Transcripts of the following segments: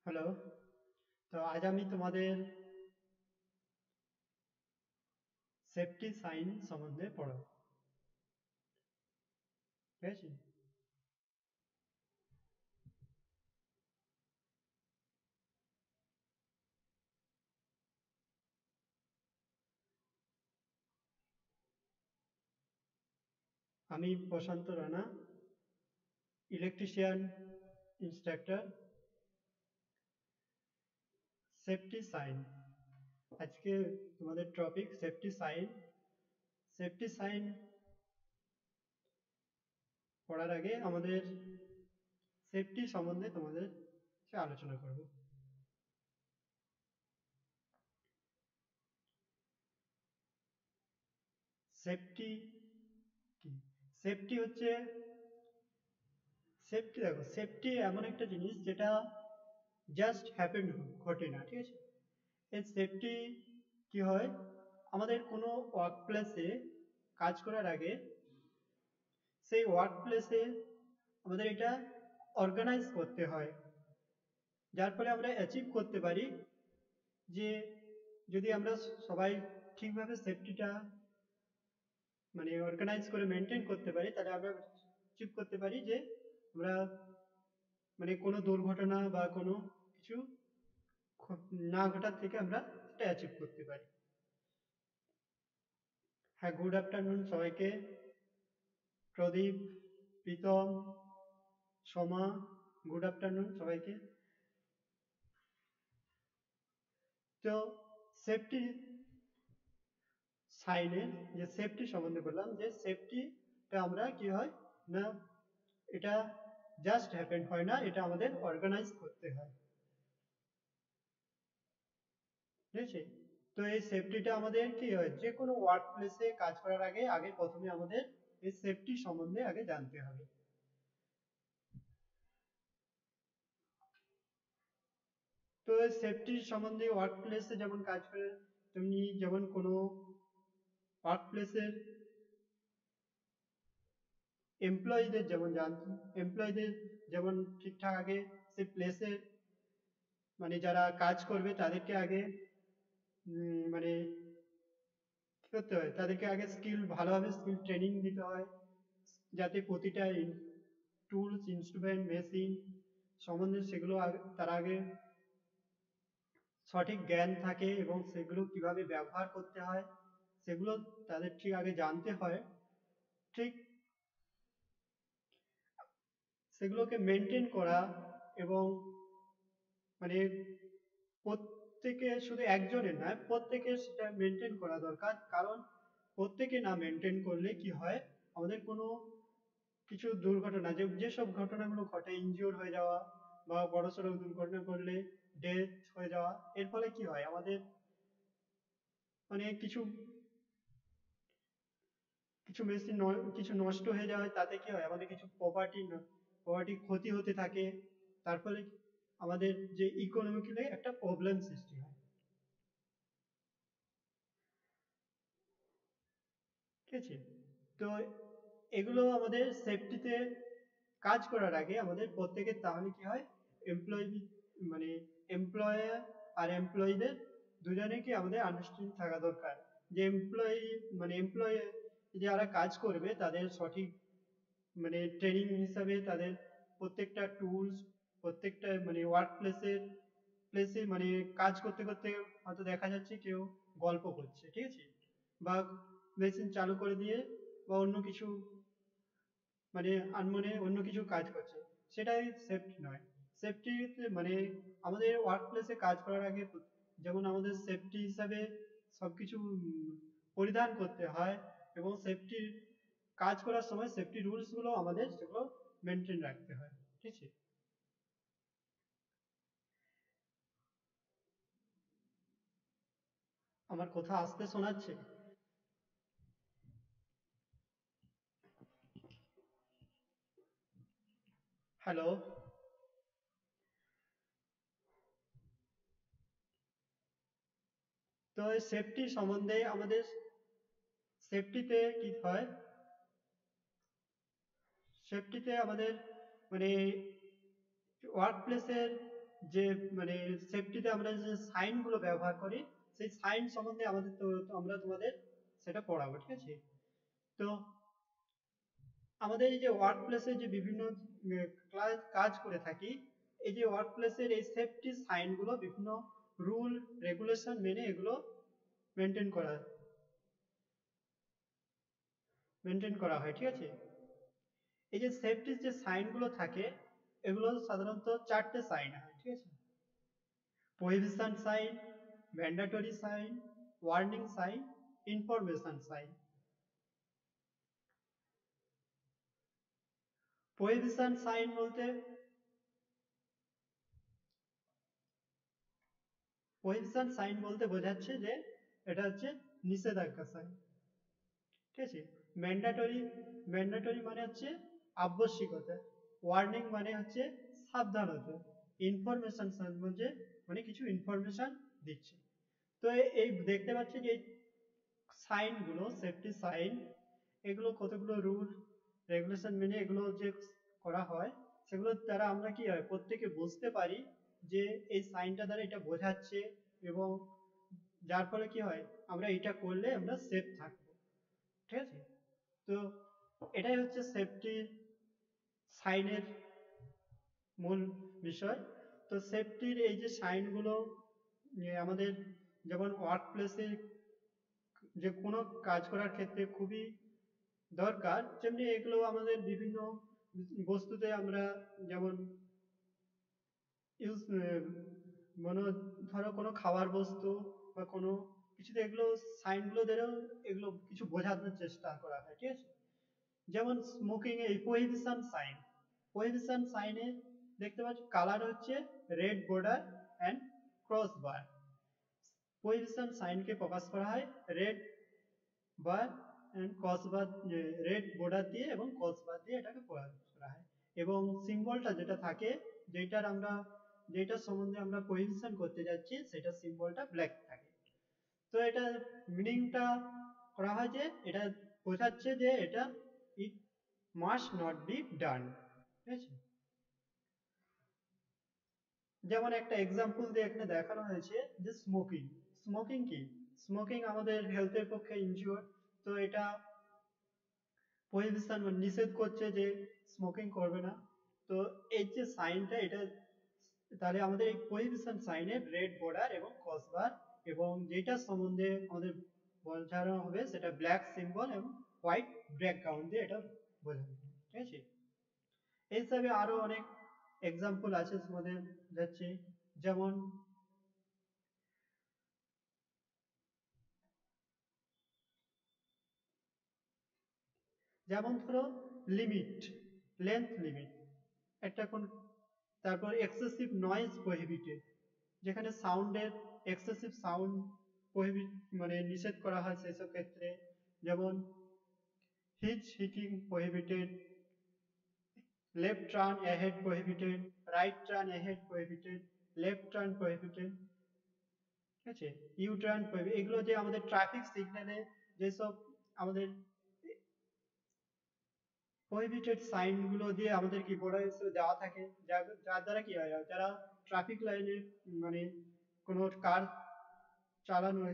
Hello. তো আজ আমি তোমাদের সেফটি সাইন সম্বন্ধে পড়াবো। ঠিক আছে? আমি Prasanta Rana, electrician instructor. Safety sign, আজকে তোমাদের topic safety sign. Safety sign পড়ার আগে আমাদের সেফটি সম্বন্ধে তোমাদের সাথে আলোচনা করব। সেফটি কি? সেফটি হচ্ছে, সেফটি দেখো, সেফটি এমন একটা জিনিস যেটা জাস্ট হ্যাপেন, ঘটে না। ঠিক আছে? এই সেফটি কি হয়, আমাদের কোনো ওয়ার্ক প্লেসে কাজ করার আগে সেই ওয়ার্ক প্লেসে আমাদের এটা অর্গানাইজ করতে হয়, যার ফলে আমরা অ্যাচিভ করতে পারি যে যদি আমরা সবাই ঠিকভাবে সেফটিটা মানে অর্গানাইজ করে মেনটেন করতে পারি, তাহলে আমরা অ্যাচিভ করতে পারি যে আমরা মানে কোনো দুর্ঘটনা বা কোনো কিছু না ঘটার থেকে আমরা এটা অ্যাচিভ করতে পারি। হ্যাঁ, গুড আফটারনুন সবাইকে। প্রদীপ, প্রীতম, সোমা, গুড আফটারনুন সবাইকে। তো সেফটি সাইনের যে সেফটি সম্বন্ধে বললাম, যে সেফটিটা আমরা কি হয় না, এটা জাস্ট হ্যাপেন হয় না, এটা আমাদের অর্গানাইজ করতে হয়। ঠিক আছে? তো এই সেফটিটা আমাদের কি হয়, যে কোনো ওয়ার্ক প্লেসে কাজ করার আগে আগে প্রথমে আমাদের এই সেফটি সম্বন্ধে আগে জানতে হবে। তো এই সেফটি সম্বন্ধে ওয়ার্ক প্লেসে যেমন কাজ করে, তেমনি যেমন কোনো ওয়ার্ক প্লেসের এমপ্লয়ীদের যেমন জানতে, এমপ্লয়ীদের যেমন ঠিকঠাক আগে সে প্লেসে মানে যারা কাজ করবে তাদেরকে আগে মানে কি করতে হয়, তাদেরকে আগে স্কিল, ভালোভাবে স্কিল ট্রেনিং দিতে হয়, যাতে প্রতিটা টুলস, ইনস্ট্রুমেন্ট, মেশিন সম্বন্ধে সেগুলো তার আগে সঠিক জ্ঞান থাকে, এবং সেগুলো কিভাবে ব্যবহার করতে হয় সেগুলো তাদের ঠিক আগে জানতে হয়। ঠিক সেগুলোকে মেনটেন করা, এবং মানে প্রত্যেকে, শুধু একজনের নয়, প্রত্যেকের সেটা মেনটেন করা দরকার। কারণ প্রত্যেকে না মেনটেন করলে কি হয়, আমাদের কোনো কিছু দুর্ঘটনা, যেসব ঘটনাগুলো ঘটে, ইনজিওর হয়ে যাওয়া বা বড়সড় দুর্ঘটনা করলে ডেথ হয়ে যাওয়া, এর ফলে কি হয়, আমাদের মানে কিছু কিছু মেশিন কিছু নষ্ট হয়ে যাওয়ায় তাতে কি হয়, আমাদের কিছু প্রপার্টি ক্ষতি হতে থাকে। তার ফলে আমাদের যে ইকোনমিক্যালি একটা প্রবলেম সৃষ্টি হয়। ঠিক আছে? তো এগুলো আমাদের সেফটিতে কাজ করার আগে আমাদের প্রত্যেকের, তাহলে কি হয়, এমপ্লয়ি মানে এমপ্লয়ার আর এমপ্লয়ীদের দুজনেকে আমাদের আন্ডারস্ট্যান্ডিং থাকা দরকার, যে এমপ্লয়ি যারা কাজ করবে তাদের সঠিক মানে ট্রেনিং হিসাবে তাদের প্রত্যেকটা টুলস, প্রত্যেকটা মানে ওয়ার্ক প্লেসে মানে কাজ করতে করতে হয়তো দেখা যাচ্ছে কেউ গল্প করছে। ঠিক আছে? বা মেশিন চালু করে দিয়ে বা অন্য কিছু মানে আনমনে অন্য কিছু কাজ করছে, সেটাই সেফটি নয়। সেফটি মানে আমাদের ওয়ার্ক প্লেসে কাজ করার আগে যেমন আমাদের সেফটি হিসাবে সবকিছু পরিধান করতে হয়, এবং সেফটি কাজ করার সময় সেফটি রুলস গুলো আমাদের সেগুলো মেনটেন রাখতে হয়। ঠিক আছে? আমার কথা আসতে শোনাচ্ছে? হ্যালো। তো এই সেফটি সম্বন্ধে আমাদের সেফটিতে কি হয়, সেফটিতে আমাদের মানে ওয়ার্ক প্লেসের যে মানে সেফটিতে আমরা যে সাইন গুলো ব্যবহার করি সেই সাইন সম্বন্ধে আমাদের আমরা তোমাদের সেটা পড়াবো, ঠিক আছে? তো আমাদের এই যে ওয়ার্ক প্লেসে যে বিভিন্ন কাজ করে থাকি, এই যে ওয়ার্ক প্লেসের এই সেফটি সাইন গুলো বিভিন্ন রুল রেগুলেশন মেনে এগুলো মেনটেন করা হয়, ঠিক আছে? এই যে সেফটির যে সাইন গুলো থাকে এগুলো সাধারণত চারটে সাইন হয়, ঠিক আছে? Prohibition sign, mandatory sign, warning sign, information sign. Prohibition sign বলতে বোঝাচ্ছে যে এটা হচ্ছে নিষেধাজ্ঞা সাইন, ঠিক আছে? ম্যান্ডেটরি মানে হচ্ছে আবশ্যিকতা, ওয়ার্নিং মানে হচ্ছে সাবধানতা, ইনফরমেশন সাইন মানে কিছু ইনফরমেশন দিচ্ছে। তো এই দেখতে পাচ্ছি যে সাইন গুলো, সেফটি সাইন, এগুলো কতগুলো রুল রেগুলেশন মেনে এগুলো যে করা হয়, সেগুলোর দ্বারা আমরা কি হয় প্রত্যেকে বুঝতে পারি যে এই সাইনটা দ্বারা এটা বোঝাচ্ছে, এবং যার ফলে কি হয় আমরা এটা করলে আমরা সেফ থাকবো, ঠিক আছে? তো এটাই হচ্ছে সেফটি সাইনের মূল বিষয়। তো সেফটির এই যে সাইনগুলো আমাদের যেমন ওয়ার্ক প্লেসে যে কোনো কাজ করার ক্ষেত্রে খুবই দরকার, যেমনি এগুলো আমাদের বিভিন্ন বস্তুতে আমরা যেমন ইউজ মনে ধরো কোনো খাবার বস্তু বা কোনো কিছুতে এগুলো সাইনগুলো দ্বারাও এগুলো কিছু বোঝানোর চেষ্টা করা হয়, ঠিক আছে? যেমন স্মোকিং এ প্রহিবিশন সাইনে দেখতে পাচ্ছ কালার হচ্ছে red border and cross bar. Prohibition সাইনকে প্রকাশ করা হয় red bar and cross bar, red border দিয়ে এবং ক্রস বার দিয়ে এটাকে প্রকাশ করা হয়, এবং সিম্বলটা যেটা থাকে যেটার সম্বন্ধে আমরা প্রহিবিশন করতে যাচ্ছি সেটা সিম্বলটা ব্ল্যাক থাকে। তো এটা মিনিংটা করা হয় যে এটা বোঝাচ্ছে যে এটা it must not be done, ঠিক আছে? যেমন একটা এক্সাম্পল দিয়ে এখানে দেখানো হয়েছে যে স্মোকিং কি, স্মোকিং আমাদের হেলথের পক্ষে ইনজিওর। তো এটা প্রহিবিশন মানে নিষেধ করছে যে স্মোকিং করবে না। তো এই যে সাইনটা এটা তাহলে আমাদের এই প্রহিবিশন সাইনের রেড বর্ডার এবং ক্রস বার, এবং যেটা সম্বন্ধে আমাদের বোঝানো হবে সেটা ব্ল্যাক সিম্বল এবং হোয়াইট ব্যাকগ্রাউন্ড দিয়ে এটা বোঝানো হবে, ঠিক আছে? এই হিসাবে আরো অনেক এক্সাম্পল আছে তোমাদের যাচ্ছে, যেমন ধরো লিমিট, লেন্থ লিমিট একটা কোন, তারপর এক্সেসিভ নয়েজ প্রহিবিটেড, যেখানে সাউন্ডের এক্সেসিভ সাউন্ড প্রহিবিট মানে নিষেধ করা হয় সেসব ক্ষেত্রে, যেমন hooting prohibited, left turn ahead prohibited, right turn ahead prohibited, left turn prohibited, ঠিক আছে? U turn prohibited. এগুলো যে আমাদের ট্রাফিক সিগন্যালে যেসব আমাদের প্রহিবিটেড সাইন গুলো দিয়ে আমাদের কি বোর্ডার হিসেবে দেওয়া থাকে, যার দ্বারা কি হয় যারা ট্রাফিক লাইনে মানে কোনো কার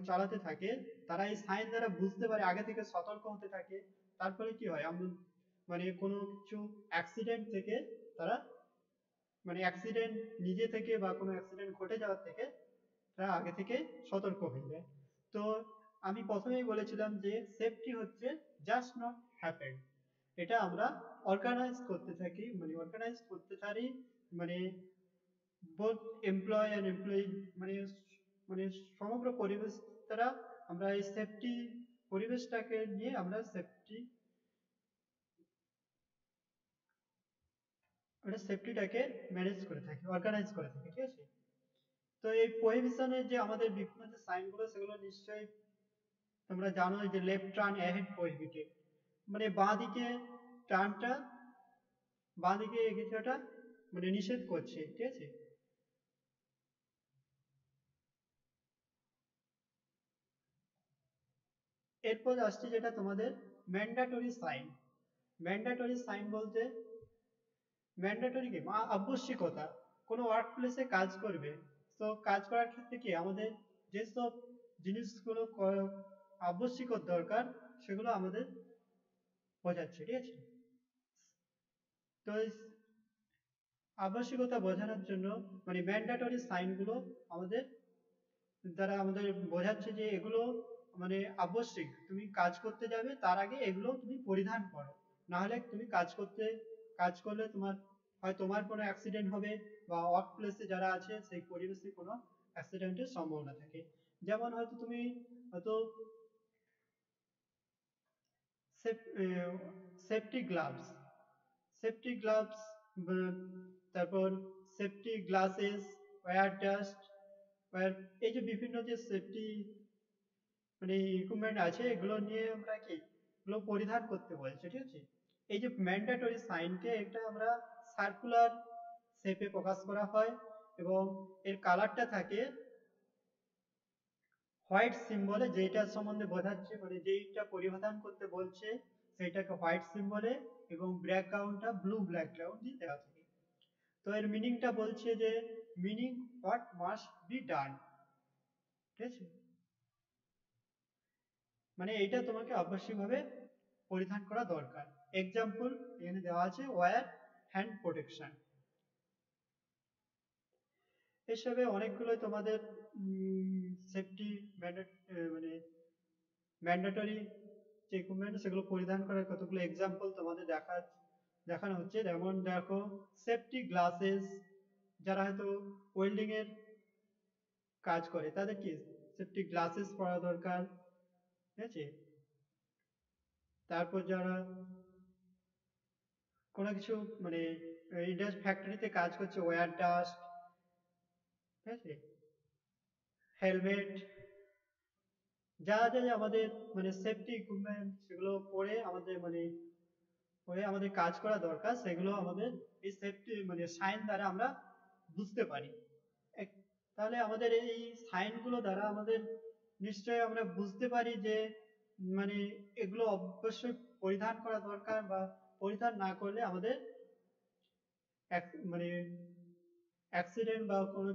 চালাতে থাকে তারা এই সাইন দ্বারা বুঝতে পারে, আগে থেকে সতর্ক হতে থাকে। তার ফলে কি হয় আমরা মানে কোনো কিছু অ্যাক্সিডেন্ট থেকে তারা মানে অ্যাক্সিডেন্ট নিজে থেকে বা কোনো অ্যাক্সিডেন্ট ঘটে যাওয়ার থেকে তারা আগে থেকে সতর্ক হয়ে যায়। তো আমি প্রথমেই বলেছিলাম যে সেফটি হচ্ছে জাস্ট নট হ্যাপেন, এটা আমরা অর্গানাইজ করতে পারি, মানে বোথ এমপ্লয় অ্যান্ড এমপ্লয়ি মানে মানে সমগ্র পরিবেশ দ্বারা আমরা এই সেফটি পরিবেশটাকে নিয়ে আমরা সেফটিটাকে ম্যানেজ করে থাকি, অর্গানাইজ করে থাকি, ঠিক আছে? তো এই প্রহিবিশনের যে আমাদের বিভিন্ন যে সাইনগুলো সেগুলো নিশ্চয়ই তোমরা জানো যে লেফট টার্ন অ্যাহেড প্রহিবিটেড, মানে টার্নটা বাঁ দিকে এগিয়ে যাওয়াটা মানে নিষেধ করছে, ঠিক আছে? এরপর আসছে যেটা তোমাদের ম্যান্ডাটরি সাইন। ম্যান্ডাটরি সাইন বলতে ম্যান্ডেটরি কি আবশ্যিকতা, কোনো ওয়ার্ক প্লেসে কাজ করবে, তো কাজ করার ক্ষেত্রে কি আমাদের যেসব জিনিসগুলো আবশ্যিক দরকার সেগুলো আমাদের বোঝাচ্ছে, ঠিক আছে। তো এই আবশ্যিকতা বোঝানোর জন্য মানে ম্যান্ডেটরি সাইনগুলো আমাদের দ্বারা আমাদের বোঝাচ্ছে যে এগুলো মানে আবশ্যিক, তুমি কাজ করতে যাবে তার আগে এগুলো তুমি পরিধান করো, না হলে তুমি কাজ করলে হয় তোমার কোনো অ্যাক্সিডেন্ট হবে, বা ওয়ার্ক প্লেসে যারা আছে সেই পরিবেশে কোনো অ্যাক্সিডেন্টের সম্ভাবনা থাকে। যেমন হয়তো তুমি হয়তো সেফটি গ্লাভস, সেফটি গ্লাভস, তারপর সেফটি গ্লাসেস, ওয়্যার ডাস্ট, এই যে বিভিন্ন যে সেফটি মানে ইকুইপমেন্ট আছে এগুলো নিয়ে আমরা কি এগুলো পরিধান করতে বলছে, ঠিক আছে। এই যে ম্যান্ডেটরি সাইনকে এটা আমরা সার্কুলার শেপে প্রকাশ করা হয়, এবং এর কালারটা থাকে হোয়াইট সিম্বলে, যেটার সম্বন্ধে বোঝাচ্ছে মানে যেইটা পরিধান করতে বলছে সেইটাকে হোয়াইট সিম্বলে, এবং ব্যাকগ্রাউন্ডটা ব্লু ব্যাকগ্রাউন্ড দিয়ে দেওয়া থাকে। তো এর মিনিংটা বলছে যে meaning what must be done, ঠিক আছে। মানে এইটা তোমাকে অবশ্যইভাবে পরিধান করা দরকার। এক্সাম্পল এখানে দেওয়া আছে ওয়্যার হ্যান্ড প্রোটেকশন। এসবে অনেকগুলো তোমাদের সেফটি মানে ম্যান্ডেটরি যে ইকুইপমেন্ট সেগুলো পরিধান করার কতগুলো এক্সাম্পল তোমাদের দেখানো হচ্ছে। যেমন দেখো সেফটি গ্লাসেস, যারা হয়তো ওয়েল্ডিং এর কাজ করে তাদের কি সেফটি গ্লাসেস পরা দরকার, ঠিক আছে। তারপর যারা কোনো কিছু মানে ইন্ডাস্ট্রি ফ্যাক্টরিতে কাজ করছে ওয়্যার ডাস্ট, ঠিক আছে, হেলমেট, যা যা যা আমাদের মানে সেফটি ইকুইপমেন্ট সেগুলো পরে আমাদের কাজ করা দরকার, সেগুলো আমাদের এই সেফটি মানে সাইন দ্বারা আমরা বুঝতে পারি। তাহলে আমাদের এই সাইনগুলো দ্বারা আমাদের নিশ্চয়ই আমরা বুঝতে পারি যে মানে এগুলো অবশ্যই পরিধান করা দরকার, বা পরিধান না করলে আমাদের মানে অ্যাক্সিডেন্ট বা কোনো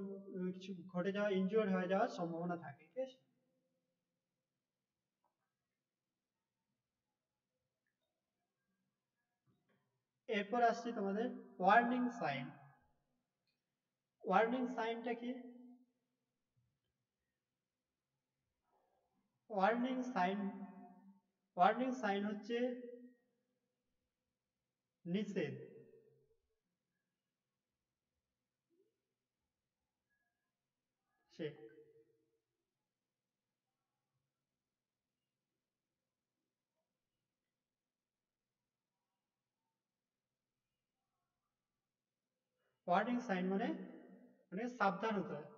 কিছু ঘটে যাওয়া, ইনজিওর্ড হয়ে যাওয়ার সম্ভাবনা থাকে, ঠিক আছে। এরপর আসছে তোমাদের ওয়ার্নিং সাইন। ওয়ার্নিং সাইনটা কি? ওয়ার্নিং সাইন ওয়ার্নিং সাইন হচ্ছে নিষেধ। সে ওয়ার্নিং সাইন মানে মানে সাবধান হতে হয়।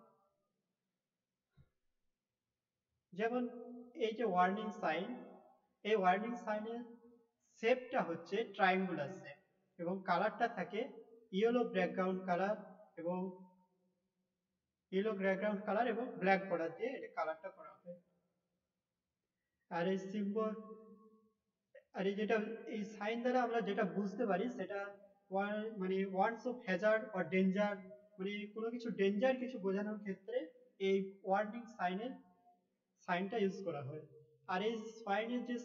যেমন এই যে ওয়ার্নিং সাইন, এই ওয়ার্নিং সাইনের শেপটা হচ্ছে ট্রায়াঙ্গুলার শেপ, এবং কালারটা থাকে ইয়েলো ব্যাকগ্রাউন্ড কালার, এবং ব্ল্যাক বর্ডার দিয়ে এটা কালারটা করা হয়। আর এই সিম্বল আর এই যেটা এই সাইন দ্বারা আমরা যেটা বুঝতে পারি সেটা মানে words of Hazard or danger, মানে কোনো কিছু ডেঞ্জার কিছু বোঝানোর ক্ষেত্রে এই ওয়ার্নিং সাইনটা ইউজ করা হয়। আর এই সাইনের যে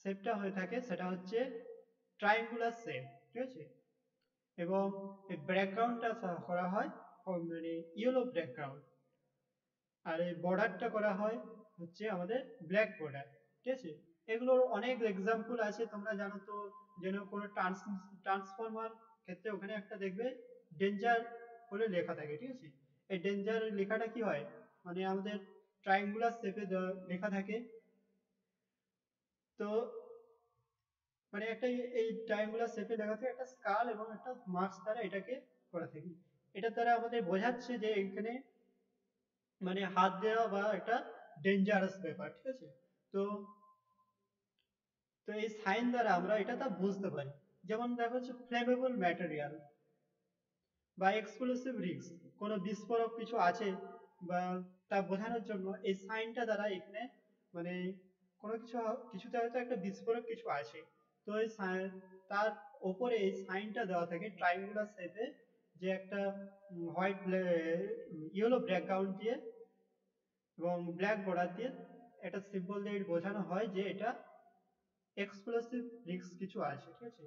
শেপটা হয়ে থাকে সেটা হচ্ছে ট্রায়াঙ্গুলার শেপ, ঠিক আছে। এবং এই ব্যাকগ্রাউন্ডটা করা হয় মানে ইয়েলো ব্যাকগ্রাউন্ড, আর এই বর্ডারটা করা হয় হচ্ছে আমাদের ব্ল্যাক বর্ডার, ঠিক আছে। এগুলোর অনেক এক্সাম্পল আছে, তোমরা জানো তো, যেন কোনো ট্রান্সফরমার ক্ষেত্রে ওখানে একটা দেখবে ডেঞ্জার বলে লেখা থাকে, ঠিক আছে। এই ডেঞ্জার লেখাটা কি হয় মানে আমাদের ট্রায়াঙ্গুলার শেপে লেখা থাকে। তো মানে একটা এই ট্রায়াঙ্গুলার শেপে লেখা থাকে একটা স্কাল এবং একটা মার্কস দ্বারা এটাকে করা থাকে। এটার দ্বারা আমাদের বোঝাচ্ছে যে এখানে মানে হাত দেওয়া বা একটা ডেঞ্জারাস ব্যাপার, ঠিক আছে। তো তো এই সাইন দ্বারা আমরা এটা তা বুঝতে পারি। যেমন দেখো হচ্ছে ফ্লেমেবল ম্যাটেরিয়াল বা এক্সপ্লোসিভ রিস্ক, কোনো বিস্ফোরক কিছু আছে বা তা বোঝানোর জন্য এই সাইনটা দ্বারা এখানে মানে কোনো কিছুতে হয়তো একটা বিস্ফোরক কিছু আছে, তো এই তার ওপরে এই সাইনটা দেওয়া থাকে ট্রায়াঙ্গুলার শেপে, যে একটা হোয়াইট ইয়েলো ব্যাকগ্রাউন্ড দিয়ে এবং ব্ল্যাক বর্ডার দিয়ে একটা সিম্বল দিয়ে বোঝানো হয় যে এটা এক্সপ্লোসিভ রিস্ক কিছু আছে, ঠিক আছে।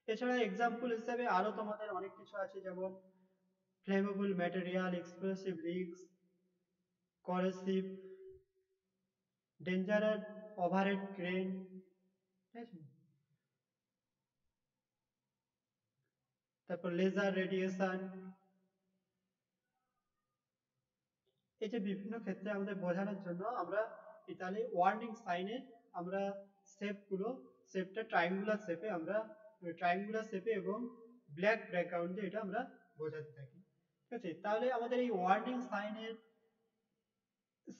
এছাড়া এক্সাম্পল হিসেবে আরো তোমাদের অনেক কিছু আছে, যেমন flammable material, explosive risk, corrosive, dangerous overhead crane, ঠিক আছে। তারপর লেজার রেডিয়েশন। এই যে বিভিন্ন ক্ষেত্রে আমাদের বোঝানোর জন্য আমরা তাহলে ওয়ার্নিং সাইনে আমরা শেপটা ট্রায়াঙ্গুলার শেপে এবং ব্ল্যাক ব্যাকগ্রাউন্ডে এটা আমরা বোঝাতে থাকি, ঠিক আছে। তাহলে আমাদের এই ওয়ার্নিং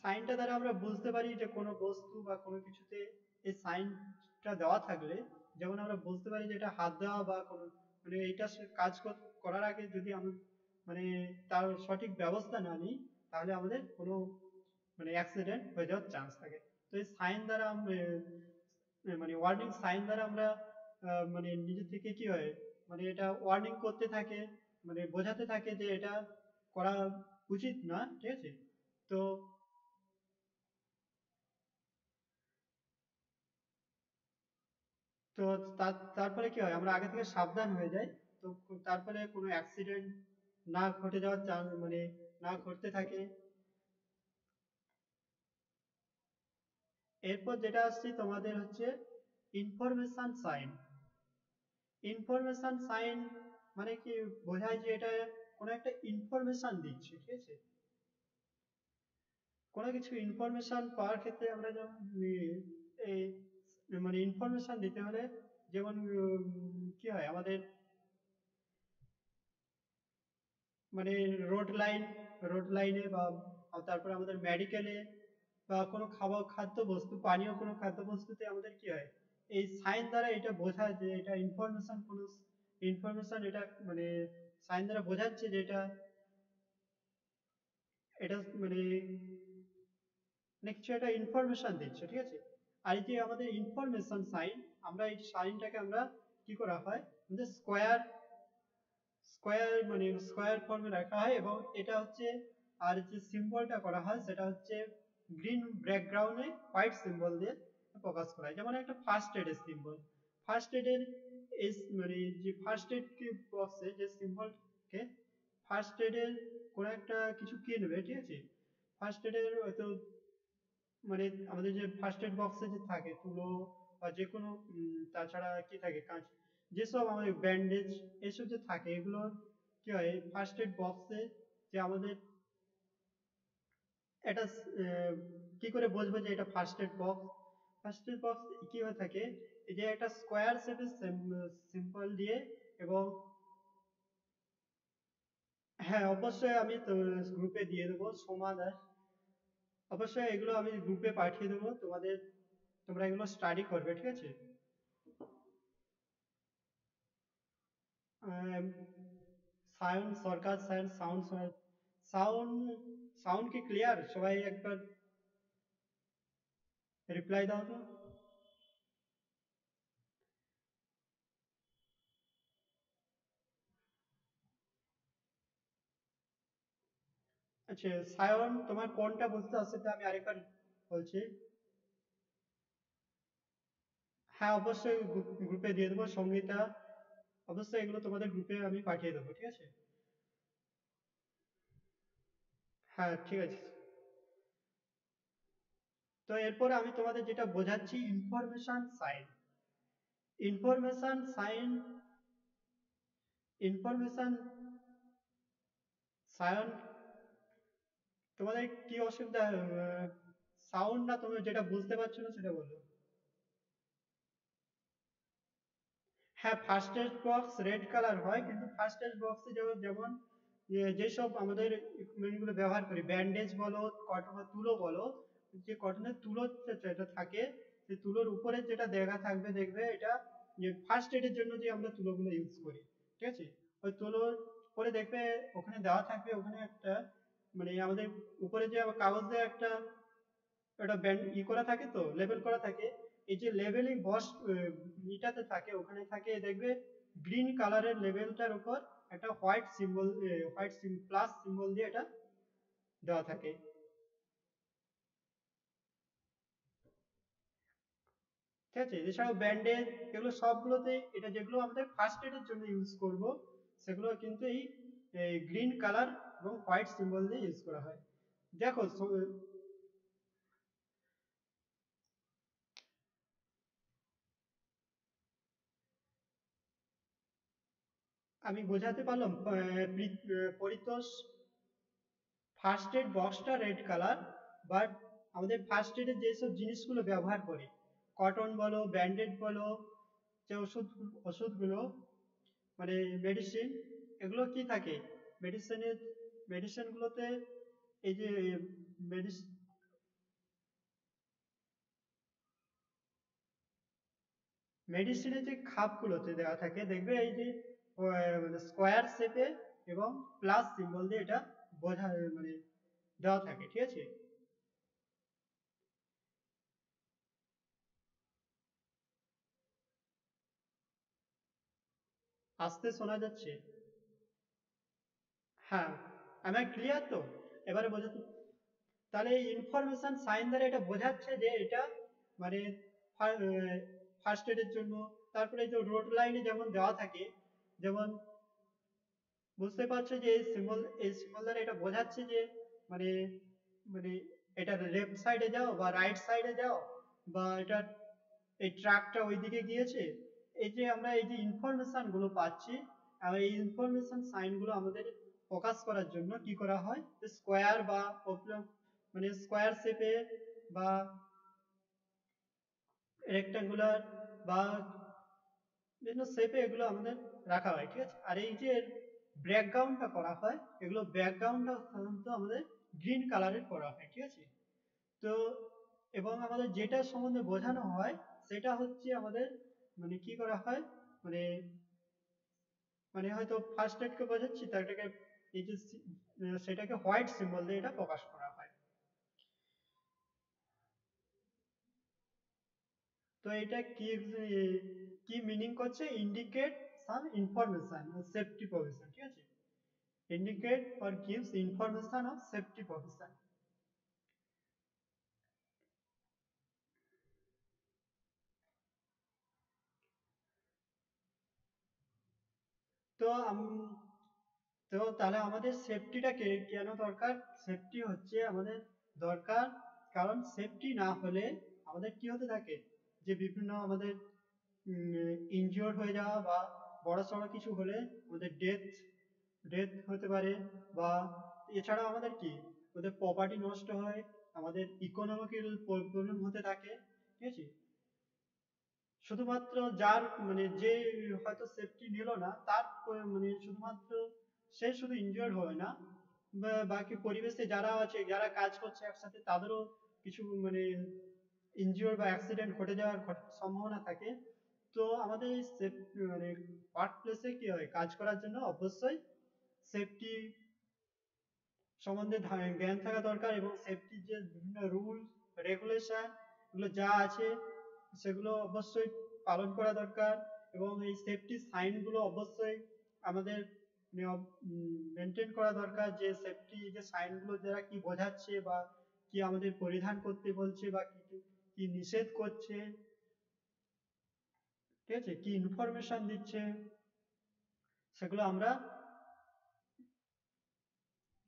সাইনটা দ্বারা আমরা বুঝতে পারি যে কোনো বস্তু বা কোনো কিছুতে এই সাইনটা দেওয়া থাকলে, যেমন আমরা বুঝতে পারি যে এটা হাত দেওয়া বা কোনো মানে এটা কাজ করার আগে যদি আমরা মানে তার সঠিক ব্যবস্থা না নিই, তাহলে আমাদের কোনো মানে অ্যাক্সিডেন্ট হয়ে যাওয়ার চান্স থাকে। তো এই সাইন দ্বারা মানে ওয়ার্নিং সাইন দ্বারা আমরা মানে নিজে থেকে কি হয়, মানে এটা ওয়ার্নিং করতে থাকে, মানে বোঝাতে থাকে যে এটা করা উচিত না, ঠিক আছে। তো তো তারপরে কি হয়, আমরা আগে থেকে সাবধান হয়ে যাই। তো তারপরে কোনো অ্যাক্সিডেন্ট না ঘটে যাওয়ার চান্স মানে না ঘটতে থাকে। এরপর যেটা আসছে তোমাদের হচ্ছে ইনফরমেশন সাইন। ইনফরমেশন সাইন মানে কি বোঝায় যে এটা কোনো একটা ইনফরমেশন দিচ্ছে, ঠিক আছে। কোনো কিছু ইনফরমেশন পাওয়ার ক্ষেত্রে আমরা যেমন এই মানে ইনফরমেশন দিতে হলে যেমন কি হয় আমাদের মানে রোড লাইনে বা তারপরে আমাদের মেডিকেলে বা কোনো পানীয় কোনো খাদ্য বস্তুতে আমাদের কি হয়, এই সাইন দ্বারা এটা বোঝায় যে এটা ইনফরমেশন এটা মানে সাইন দ্বারা বোঝাচ্ছে যে এটা মানে কিছু একটা ইনফরমেশন দিচ্ছে, ঠিক আছে। আর এই যে আমাদের ইনফরমেশন সাইন, আমরা এই সাইনটাকে আমরা কি করা হয়, আমাদের স্কোয়ার ফর্মে রাখা হয়, এবং এটা হচ্ছে আর যে সিম্বলটা করা হয় সেটা হচ্ছে গ্রিন ব্যাকগ্রাউন্ডে হোয়াইট সিম্বল দিয়ে প্রকাশ করা হয়। যেমন একটা ফার্স্ট এডের সিম্বল, ফার্স্ট এডের মানে যে ফার্স্ট এড বক্সে যে সিম্বলকে ফার্স্ট এডের কোনো একটা কিছু কিনবে, ঠিক আছে। ফার্স্ট এডের হয়তো মানে আমাদের যে ফার্স্ট এড বক্সে যে থাকে তুলো বা যে কোনো তাছাড়া কি থাকে কাঁচ, যেসব আমাদের ব্যান্ডেজ এসব যে থাকে, এগুলো কি হয় ফার্স্ট এড বক্সে যে আমাদের এটা কি করে বুঝবো যে এটা first aid box. First aid box কি হয়ে থাকে, এই যে একটা স্কোয়ার শেপের সিম্বল দিয়ে, এবং হ্যাঁ অবশ্যই আমি তো গ্রুপে দিয়ে দেবো সোমা দাস, অবশ্যই এগুলো আমি গ্রুপে পাঠিয়ে দেবো তোমাদের, তোমরা এগুলো স্টাডি করবে, ঠিক আছে। আহ, সায়ন সরকার স্যার, সাউন্ড সাউন্ড কি ক্লিয়ার? সবাই একবার রিপ্লাই দাও তো। আচ্ছা সায়ন, তোমার কোনটা বুঝতে আসছে তা আমি আরেকবার বলছি। হ্যাঁ অবশ্যই গ্রুপে দিয়ে দেবো, সঙ্গীতা অবশ্যই এগুলো তোমাদের গ্রুপে আমি পাঠিয়ে দেবো, ঠিক আছে। হ্যাঁ ঠিক আছে। তো এরপরে আমি তোমাদের যেটা বোঝাচ্ছি ইনফরমেশন সাইন ইনফরমেশন সায়ন, তোমাদের কি অসুবিধা, সাউন্ড না তুমি যেটা বুঝতে পারছো না সেটা বলো। হ্যাঁ first aid box red colour হয়, কিন্তু ফার্স্ট এড বক্সে যেমন যেসব আমাদের equipment গুলো ব্যবহার করি, ব্যান্ডেজ বলো, কটন তুলো বলো, যে কটনের তুলো যেটা থাকে, সেই তুলোর উপরে যেটা দেখা থাকবে দেখবে এটা যে ফার্স্ট এডের জন্য যে আমরা তুলোগুলো ইউজ করি, ঠিক আছে। ওই তুলোর পরে দেখবে ওখানে দেওয়া থাকবে, ওখানে একটা মানে আমাদের উপরে যে কাগজ দিয়ে একটা একটা ব্যান্ড করা থাকে, তো লেবেল করা থাকে, এই যে লেভেলিং বস ইটাতে থাকে, ওখানে থাকে দেখবে গ্রিন কালারের লেভেলটার উপর একটা হোয়াইট সিম্বল, প্লাস সিম্বল দিয়ে এটা দেওয়া থাকে। ঠিক আছে, এছাড়াও ব্যান্ডেজ, এগুলো সবগুলোতে এটা যেগুলো আমাদের ফার্স্ট এডের জন্য ইউজ করব সেগুলো কিন্তু এই গ্রিন কালার এবং হোয়াইট সিম্বল দিয়ে ইউজ করা হয়। দেখো আমি বোঝাতে পারলাম। পরিতোষ ফার্স্ট এড বক্সটা রেড কালার, বাট আমাদের ফার্স্ট এডে যেসব জিনিসগুলো ব্যবহার করি, কটন বলো, ব্যান্ডেড বলো, যে ওষুধগুলো মানে মেডিসিন, এগুলো কি থাকে মেডিসিনের, মেডিসিনগুলোতে এই যে মেডিসিন, মেডিসিনের যে খাপগুলোতে দেওয়া থাকে দেখবে এই যে মানে স্কোয়ার শেপে এবং প্লাস সিম্বল দিয়ে এটা বোঝা মানে দেওয়া থাকে। ঠিক আছে, আস্তে শোনা যাচ্ছে? হ্যাঁ, আমার ক্লিয়ার তো? এবারে বোঝাতে, তাহলে ইনফরমেশন সাইন দ্বারা এটা বোঝাচ্ছে যে এটা মানে ফার্স্ট এডের জন্য। তারপরে যে রোড লাইনে যেমন দেওয়া থাকে, যেমন বুঝতে পারছো যে এই সিম্বল দ্বারা এটা বোঝাচ্ছে যে মানে মানে এটা লেফট সাইডে যাও বা রাইট সাইডে যাও, বা এটা এই ট্রাকটা ওইদিকে গিয়েছে। এই যে আমরা এই যে ইনফরমেশন গুলো পাচ্ছি, আর এই ইনফরমেশন সাইন গুলো আমাদের প্রকাশ করার জন্য কি করা হয়, স্কোয়ার বা মানে স্কোয়ার শেপে বা রেক্টাঙ্গুলার বা বিভিন্ন শেপে এগুলো আমাদের রাখা হয়। ঠিক আছে, আর এই যে ব্যাকগ্রাউন্ডটা করা হয়, এগুলো ব্যাকগ্রাউন্ডটা সাধারণত আমাদের গ্রিন কালারের করা হয়। ঠিক আছে, তো এবং আমাদের যেটা সম্বন্ধে বোঝানো হয় সেটা হচ্ছে আমাদের মানে কি করা হয়, মানে মানে হয়তো ফার্স্ট এডকে বোঝাচ্ছি তাটাকে এই যে সেটাকে হোয়াইট সিম্বল দিয়ে এটা প্রকাশ করা হয়। তো এটা কি কি মিনিং করছে, ইন্ডিকেট সাম ইনফরমেশন সেফটি প্রভিশন। ঠিক আছে, indicate or gives information of safety provision. তো তো তাহলে আমাদের সেফটিটাকে কেন দরকার? সেফটি হচ্ছে আমাদের দরকার কারণ সেফটি না হলে আমাদের কি হতে থাকে, যে বিভিন্ন আমাদের ইনজিওর্ড হয়ে যাওয়া বা বড়সড় কিছু হলে আমাদের ডেথ ডেথ হতে পারে, বা এছাড়াও আমাদের কি ওদের প্রপার্টি নষ্ট হয়, আমাদের ইকোনমিক্যাল প্রবলেম হতে থাকে। ঠিক আছে, শুধুমাত্র যার মানে যে হয়তো সেফটি নিল না তার মানে শুধুমাত্র সে শুধু ইনজিওর্ড হয় না, বাকি পরিবেশে যারা আছে, যারা কাজ করছে একসাথে, তাদেরও কিছু মানে ইনজিওর বা অ্যাক্সিডেন্ট ঘটে যাওয়ার সম্ভাবনা থাকে। তো আমাদের এই মানে ওয়ার্ক প্লেসে কি হয়, কাজ করার জন্য অবশ্যই সেফটি সম্বন্ধে জ্ঞান থাকা দরকার, এবং সেফটির যে বিভিন্ন রুল রেগুলেশন এগুলো যা আছে সেগুলো অবশ্যই পালন করা দরকার। এবং এই সেফটি সাইনগুলো অবশ্যই আমাদের মেনটেন করা দরকার, যে সেফটি যে সাইনগুলো যারা কি বোঝাচ্ছে বা কি আমাদের পরিধান করতে বলছে বা কি কি নিষেধ করছে, ঠিক আছে, কি ইনফরমেশন দিচ্ছে, সেগুলো আমরা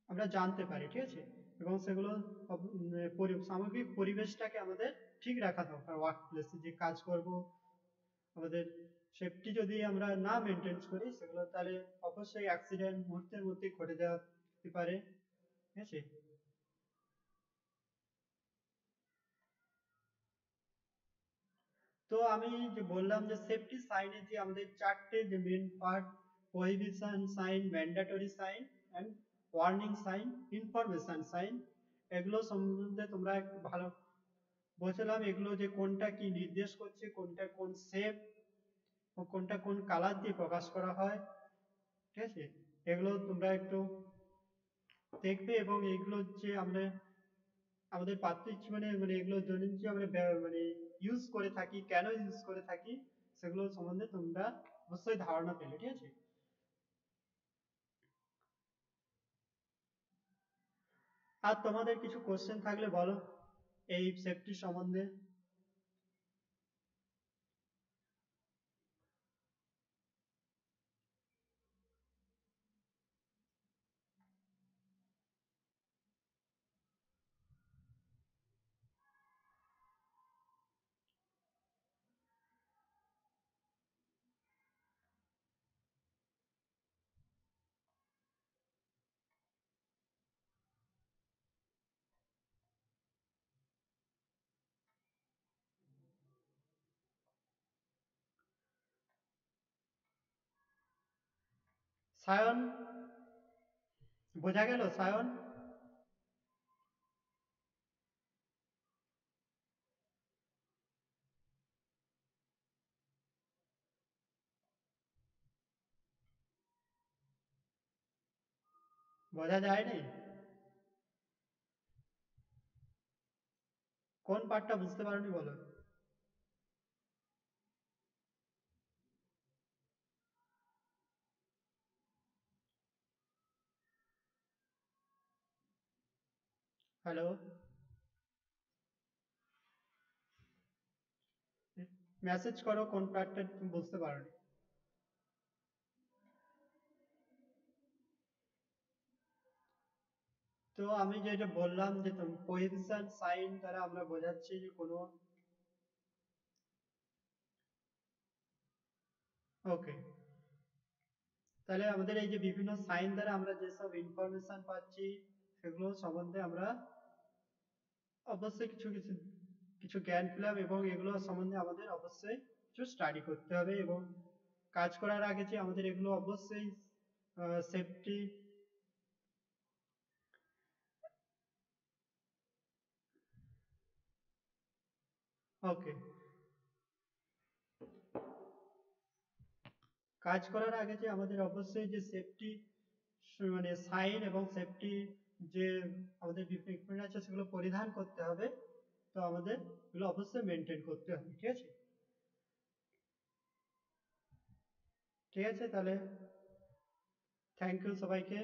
আমরা জানতে পারি। ঠিক আছে, এবং সেগুলো সামগ্রিক পরিবেশটাকে আমাদের ঠিক রাখা দরকার। ওয়ার্ক প্লেসে যে কাজ করব, আমাদের সেফটি যদি আমরা না মেনটেন করি সেগুলো, তাহলে অবশ্যই অ্যাক্সিডেন্ট মুহূর্তের মধ্যে ঘটে যেতে পারে। ঠিক আছে, তো আমি যে বললাম যে সেফটি সাইনে যে আমাদের চারটে যে main part, prohibition sign, mandatory sign and warning sign, information sign, এগুলো সম্বন্ধে তোমরা একটু ভালো বলছিলাম। এগুলো যে কোনটা কি নির্দেশ করছে, কোনটা কোন শেপ ও কোনটা কোন কালার দিয়ে প্রকাশ করা হয়। ঠিক আছে, এগুলো তোমরা একটু দেখবে, এবং এগুলো যে আমরা আমাদের প্রাত্যহিক জীবনে মানে এগুলো দৈনন্দিন জীবনে মানে ইউজ করে থাকি, কেন ইউজ করে থাকি, সেগুলো সম্বন্ধে তোমরা অবশ্যই ধারণা পেলে। ঠিক আছে, আর তোমাদের কিছু কোশ্চেন থাকলে বলো এই সেফটি সম্বন্ধে। সায়ন, বোঝা গেল সায়ন? বোঝা যায় নাই? কোন পার্টটা বুঝতে পারোনি বলো। হ্যালো, মেসেজ করো কোন পার্টটা তুমি বুঝতে পারোনি। তো আমি যেটা বললাম যে পজিশন সাইন দ্বারা আমরা বোঝাচ্ছি যে কোনো, ওকে, তাহলে আমাদের এই যে বিভিন্ন সাইন দ্বারা আমরা যেসব ইনফরমেশন পাচ্ছি সেগুলো সম্বন্ধে আমরা অবশ্যই কিছু কিছু কিছু জ্ঞান পেলাম, এবং এগুলো সম্বন্ধে আমাদের অবশ্যই কিছু স্টাডি করতে হবে, এবং কাজ করার আগে যে আমাদের এগুলো অবশ্যই সেফটি, ওকে, কাজ করার আগে যে আমাদের অবশ্যই যে সেফটি মানে সাইন এবং সেফটি যে আমাদের বিভিন্ন equipment আছে সেগুলো পরিধান করতে হবে। তো আমাদের এগুলো অবশ্যই মেনটেন করতে হবে। ঠিক আছে, ঠিক আছে, তাহলে থ্যাংক ইউ সবাইকে।